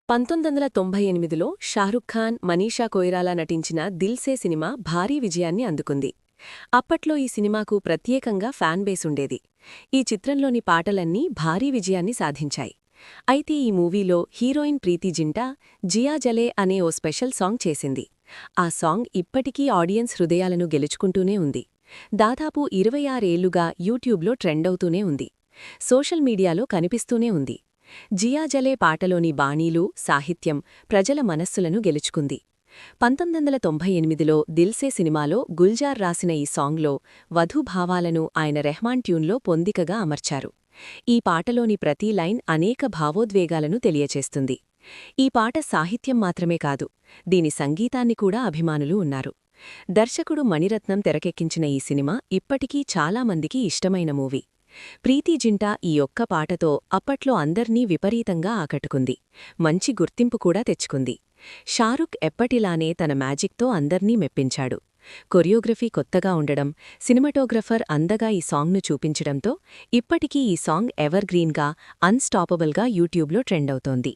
1998లో షారుఖ్ ఖాన్, మనీషా కొయిరాలా నటించిన దిల్ సే సినిమా భారీ విజయాన్ని అందుకుంది. అప్పట్లో ఈ సినిమాకు ప్రత్యేకంగా ఫ్యాన్ బేస్ ఉండేది. ఈ చిత్రంలోని పాటలన్నీ భారీ విజయాన్ని సాధించాయి. అయితే ఈ మూవీలో హీరోయిన్ ప్రీతి జింటా జియా జలే అనే ఓ స్పెషల్ సాంగ్ చేసింది. ఆ సాంగ్ ఇప్పటికీ ఆడియన్స్ హృదయాలను గెలుచుకుంటూనే ఉంది. దాదాపు 26 ఏళ్లుగా యూట్యూబ్లో ట్రెండవుతూనే ఉంది. సోషల్ మీడియాలో కనిపిస్తూనే ఉంది. జియా జలే పాటలోని బాణీలు, సాహిత్యం ప్రజల మనస్సులను గెలుచుకుంది. 1998లో దిల్సే సినిమాలో గుల్జార్ రాసిన ఈ సాంగ్లో వధూ భావాలను ఆయన రెహ్మాన్ ట్యూన్లో పొందికగా అమర్చారు. ఈ పాటలోని ప్రతి లైన్ అనేక భావోద్వేగాలను తెలియచేస్తుంది. ఈ పాట సాహిత్యం మాత్రమే కాదు, దీని సంగీతాన్ని కూడా అభిమానులు ఉన్నారు. దర్శకుడు మణిరత్నం తెరకెక్కించిన ఈ సినిమా ఇప్పటికీ చాలామందికి ఇష్టమైన మూవీ. ప్రీతి జింటా ఈ ఒక్క పాటతో అప్పట్లో అందర్నీ విపరీతంగా ఆకట్టుకుంది. మంచి గుర్తింపు కూడా తెచ్చుకుంది. షారుఖ్ ఎప్పటిలానే తన మ్యాజిక్తో అందర్నీ మెప్పించాడు. కొరియోగ్రఫీ కొత్తగా ఉండడం, సినిమాటోగ్రఫర్ అందగా ఈ సాంగ్ను చూపించడంతో ఇప్పటికీ ఈ సాంగ్ ఎవర్ గ్రీన్గా, అన్స్టాపబుల్గా యూట్యూబ్లో ట్రెండవుతోంది.